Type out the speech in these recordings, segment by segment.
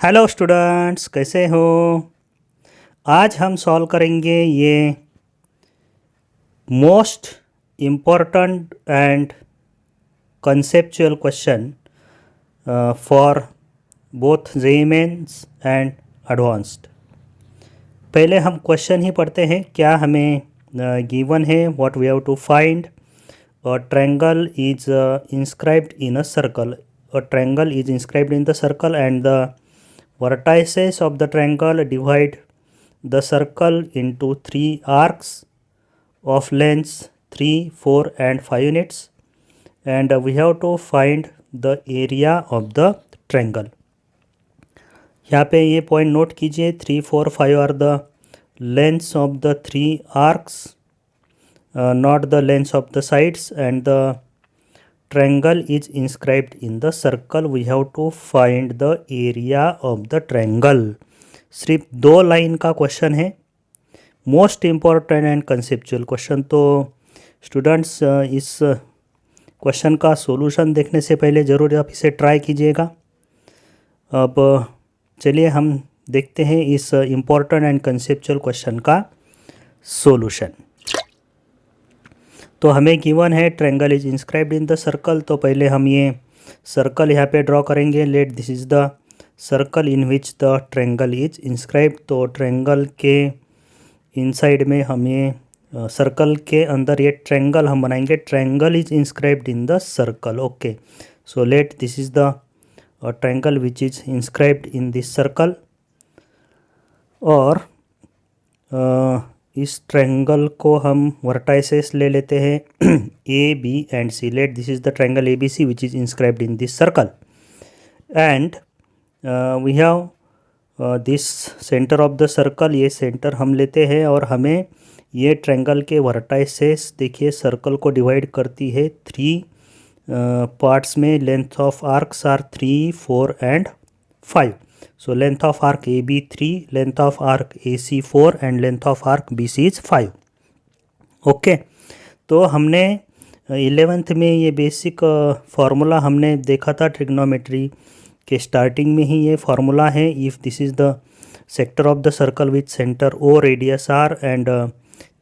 Hello students, कैसे हो? आज हम सॉल्व करेंगे ये most important and conceptual question for both JEE mains and advanced. पहले हम क्वेश्चन ही पढ़ते हैं। क्या हमें गिवन है what we have to find a triangle is inscribed in a circle. A triangle is inscribed in the circle and the vertices of the triangle divide the circle into three arcs of lengths 3, 4 and 5 units, and we have to find the area of the triangle. यहाँ पे ये point note कीजिए, 3, 4, 5 are the lengths of the three arcs, not the lengths of the sides, and the triangle is inscribed in the circle. We have to find the area of the triangle. सिर्फ 2 line का question है, most important and conceptual question. तो students इस question का solution देखने से पहले ज़रूर आप इसे ट्राई कीजिएगा। अब चलिए हम देखते हैं इस इम्पॉर्टेंट एंड कंसेप्चुअल क्वेश्चन का सॉल्यूशन। तो हमें गिवन है triangle is inscribed in the circle. तो पहले हम ये सर्कल यहाँ पे ड्रॉ करेंगे। Late this is the circle in which the triangle is inscribed. तो ट्रायंगल के इनसाइड में हम ये सर्कल के अंदर ये ट्रायंगल हम बनाएंगे। Triangle is inscribed in the circle. Okay, so let this is the triangle which is inscribed in this circle. और इस ट्रायंगल को हम वर्टाइसेस ले लेते हैं A B and C. Let this is the triangle A B C which is inscribed in this circle, and we have this centre of the circle. ये centre हम लेते हैं और हमें ये ट्रायंगल के वर्टाइसेस देखिए सर्कल को डिवाइड करती है 3 पार्ट्स में। Length of arcs are 3, 4 and 5. So length of arc AB 3, length of arc AC 4 and length of arc BC is 5. Okay, तो हमने 11th में ये बेसिक फार्मूला हमने देखा था ट्रिग्नोमेट्री के स्टार्टिंग में ही। ये फार्मूला है, if this is the sector of the circle with centre O, radius R and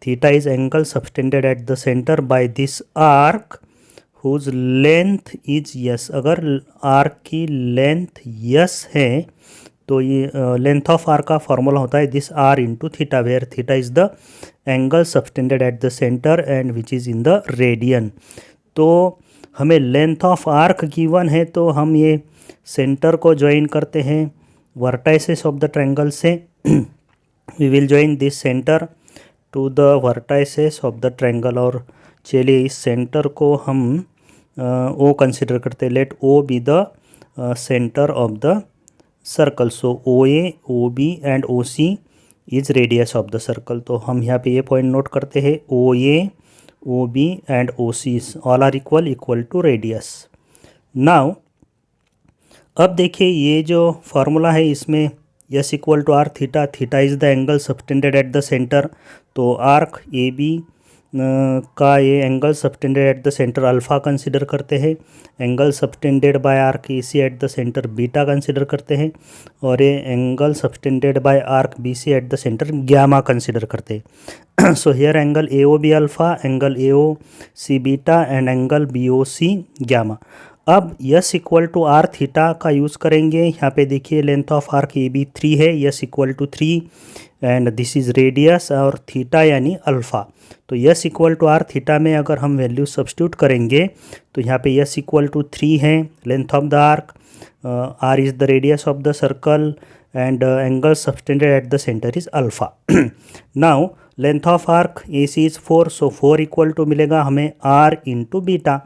theta is angle subtended at the centre by this arc whose length is S. अगर arc की length S है तो ये length of R का formula होता है this R into theta, where theta is the angle subtended at the centre and which is in the radian. तो हमें लेंथ ऑफ आर्क गिवन है, तो हम ये सेंटर को ज्वाइन करते हैं वर्टाइसेस ऑफ द ट्रायंगल से। We will join this centre to the vertices of the triangle. और चलिए इस सेंटर को हम ओ कंसिडर करते हैं। Let O be the centre of the circle. So O A, O B and O C is radius of the circle. तो हम यहाँ पे ये पॉइंट नोट करते हैं, O A, O B and O C all are equal to radius. Now अब देखिए ये जो फार्मूला है इसमें s equal to are theta, theta is the angle subtended at the centre. तो आर्क ए बी का ये angle subtended at the centre alpha consider करते हैं। Angle subtended by arc A C at the centre beta consider करते हैं। और ये angle subtended by arc B C at the centre gamma consider करते हैं। So here angle A O B alpha, angle A O C beta and angle B O C gamma. अब s equal to are theta का use करेंगे। यहाँ पे देखिए length of arc A B 3 है, S equal to 3 and this is radius और theta यानी alpha. तो S equal to are theta में अगर हम वैल्यू सब्स्टिट्यूट करेंगे तो यहाँ पे यस इक्वल टू 3 है length of the arc, r is the radius of the circle and angle subtended at the centre is alpha. Now length of arc A C is 4, so 4 equal to मिलेगा हमें r into beta.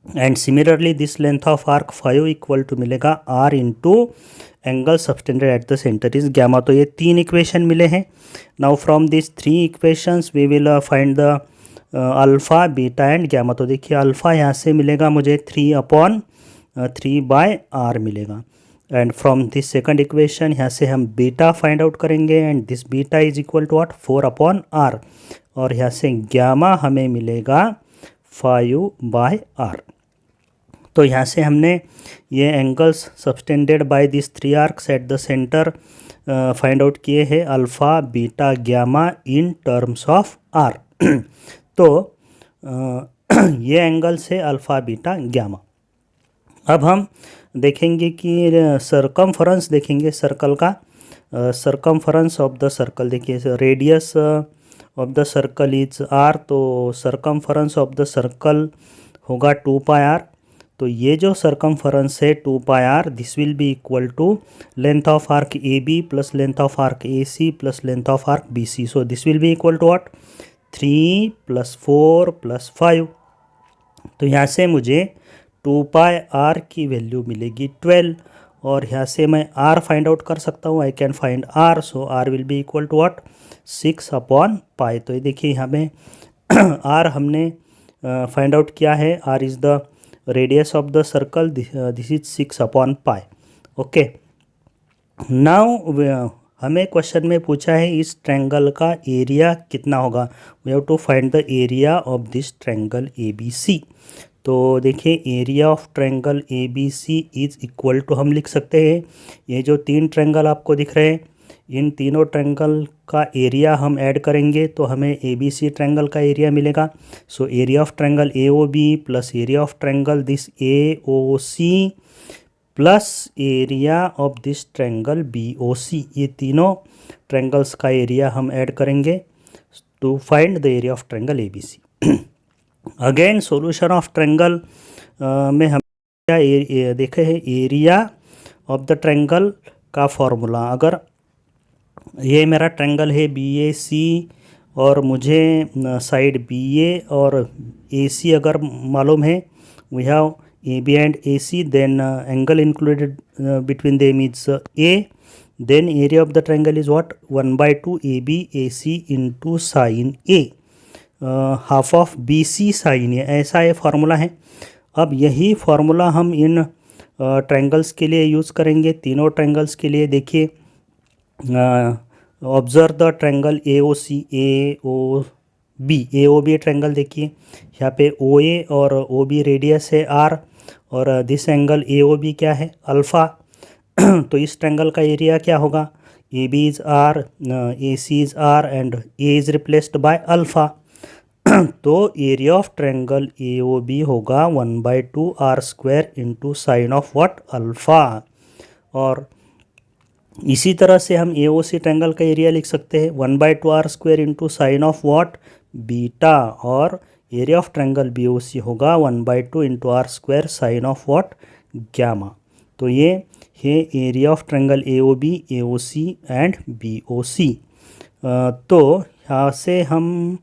And similarly this length of arc 5 equal to मिलेगा r into angle subtended at the centre is gamma. तो ये 3 equation मिले हैं। Now from this 3 equations we will find the alpha, beta and gamma. तो देखिए alpha यहाँ से मिलेगा मुझे 3/3/r मिलेगा। And from this second equation यहाँ से हम बीटा फाइंड आउट करेंगे and this beta is equal to what 4/r। और यहाँ से गैमा हमें मिलेगा 5/r। तो यहाँ से हमने ये angles subtended by this 3 arcs at the centre find out किए हैं alpha beta gamma in terms of R. तो ये एंगल्स है अल्फ़ा बीटा गामा। अब हम देखेंगे कि सरकमफरेंस देखेंगे सर्कल का। सरकमफरेंस ऑफ द सर्कल देखिए, radius of the circle is R, तो सरकमफरेंस ऑफ द सर्कल होगा 2 पाई आर। तो ये जो सरकमफरेंस है 2 pi r, this will be equal to length of arc A B plus length of arc A C plus length of arc B C. So this will be equal to what, 3 + 4 + 5। तो यहाँ से मुझे 2 pi are की value मिलेगी 12, और यहाँ से मैं आर फाइंड आउट कर सकता हूँ। I can find r, so r will be equal to what, 6/पाई। तो ये देखिए यहाँ में आर हमने फाइंड आउट किया है। R is the radius of the circle, this is 6/पाई। ओके, नाउ हमें क्वेश्चन में पूछा है इस ट्रायंगल का एरिया कितना होगा। We have to find the area of this triangle A B C. तो देखिए, area of triangle A B C is equal to, हम लिख सकते हैं ये जो 3 ट्रायंगल आपको दिख रहे हैं, इन तीनों ट्रायंगल का एरिया हम ऐड करेंगे तो हमें ए बी सी ट्रायंगल का एरिया मिलेगा। So area of triangle A O B plus area of triangle this A O C plus area of this triangle B O C, ये तीनों triangles का area हम add करेंगे to find the area of triangle A B C. Again solution of triangle में हम क्या देखे हैं, एरिया ऑफ द ट्रायंगल का फॉर्मूला। अगर ये मेरा ट्रायंगल है बी ए सी और मुझे साइड बी ए और ए सी अगर मालूम है, we have A B and A C, then angle included between them is A, then area of the triangle is what, 1/2 A B A C into sine A, half of B C sine A, ऐसा ये formula है। अब यही formula हम इन triangles के लिए use करेंगे, तीनों ट्रायंगल्स के लिए। देखिए, observe the triangle A O C, A O B triangle देखिए, यहाँ पे ओ ए और ओ बी रेडियस है आर, और this angle A O B क्या है, अल्फ़ा। तो इस ट्रायंगल का एरिया क्या होगा, A B is r, A C is r and A is replaced by alpha. तो area of triangle A O B होगा 1/2 are square into sine of what, alpha. और इसी तरह से हम ए ओ सी ट्रायंगल का एरिया लिख सकते हैं 1/2 are square into sine of what, beta, और area of triangle B O C होगा 1/2 into r square sine of what, gamma. तो ये है area of triangle A O C and B O C. तो यहाँ से हम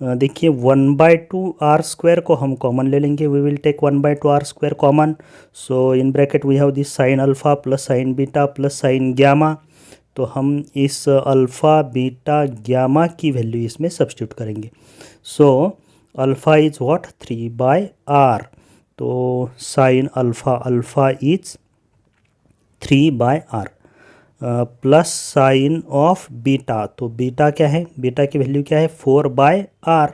देखिए 1/2 आर स्क्वायर को हम कॉमन ले लेंगे, we will take 1/2 are square common. So in bracket we have this sine alpha plus sine beta plus sine gamma. तो हम इस अल्फ़ा बीटा गामा की वैल्यू इसमें सब्स्टिट्यूट करेंगे। So alpha is what, 3/r, तो sine alpha is 3/r plus sine of beta, तो beta क्या है, बीटा की वैल्यू क्या है, 4/r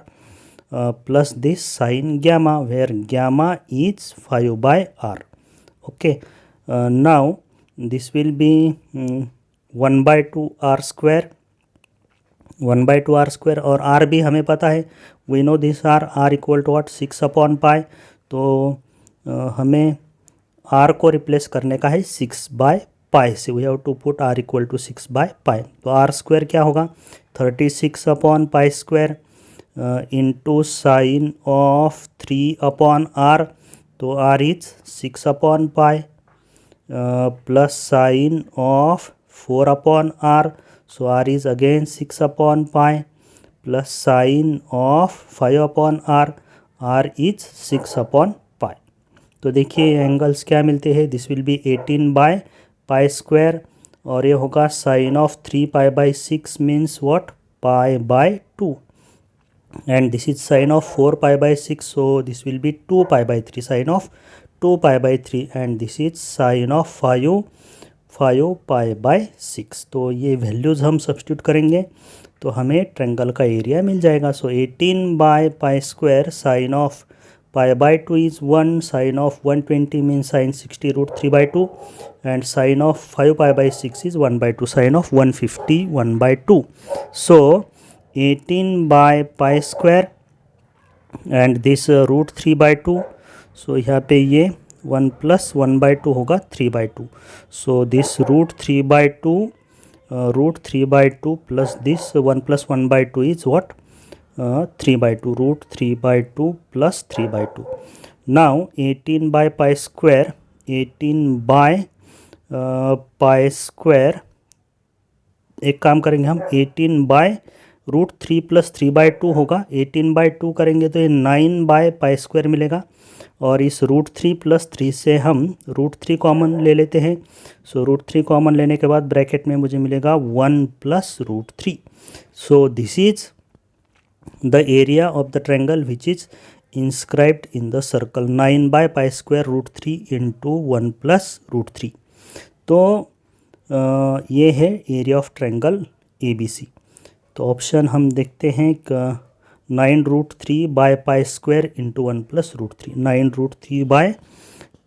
plus this sine gamma where gamma is 5/r। Okay, now this will be 1/2 are square, 1/2 are square, और r भी हमें पता है, we know this r equal to what, 6/पाई। तो हमें आर को रिप्लेस करने का है 6/पाई से, we have to put r equal to 6/पाई। तो आर स्क्वायर क्या होगा, 36/पाई square into sine of 3/r, तो आर इज 6/पाई plus sine of 4/r, so r is again 6/pi plus sine of 5/r, r is 6/pi। तो देखिए angles क्या मिलते हैं, दिस विल बी 18/पाई स्क्वायर, और ये होगा sine of 3π/6 means what, π/2, and this is sine of 4π/6, so this will be 2π/3, sine of 2π/3, and this is sine of 5π/6। तो ये वैल्यूज़ हम सब्स्टिट्यूट करेंगे तो हमें ट्रायंगल का एरिया मिल जाएगा। सो 18/पाई square sine of pi by 2 is 1, sine of 120 means sine 60 root 3 by 2, and sine of 5 pi by 6 is 1 by 2, sine of 150 1 by 2. So 18 by pi square and this root 3 by 2. So यहाँ पे ये 1 plus 1 by 2 होगा 3 by 2. So this root 3 by 2 plus this 1 plus 1 by 2 is what? 3 by 2, root 3 by 2 plus 3 by 2. Now 18 by pi square, 18 by pi square, एक काम करेंगे हम 18 by root 3 plus 3 by 2 होगा, 18 by 2 करेंगे तो ये 9 बाय पाई स्क्वायर मिलेगा, और इस रूट 3 प्लस 3 से हम रूट 3 कॉमन ले लेते हैं. सो रूट 3 कॉमन लेने के बाद ब्रैकेट में मुझे मिलेगा 1 plus root 3. So this is the area of the triangle which is inscribed in the circle 9 by pi square root 3 into 1 plus root 3. तो ये है एरिया ऑफ ट्रायंगल ABC. तो ऑप्शन हम देखते हैं 9 root 3 by pi square into 1 plus root 3. 9 root 3 by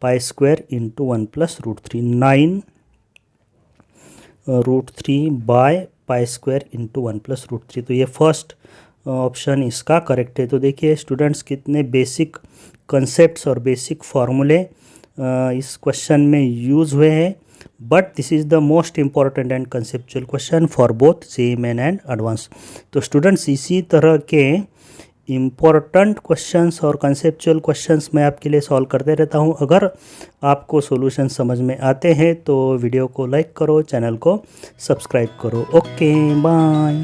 pi square into 1 plus root 3. 9 root 3 by pi square into 1 plus root 3. तो ये first option इसका करेक्ट है. तो देखिए स्टूडेंट्स कितने बेसिक कंसेप्ट्स और बेसिक फार्मूले इस क्वेश्चन में यूज़ हुए हैं. But this is the most important and conceptual question for both JEE and advance. तो स्टूडेंट्स इसी तरह के इम्पॉर्टेंट क्वेश्चंस और कंसेप्चुअल क्वेश्चंस मैं आपके लिए सॉल्व करते रहता हूं. अगर आपको सॉल्यूशन समझ में आते हैं तो वीडियो को लाइक करो, चैनल को सब्सक्राइब करो. Okay bye.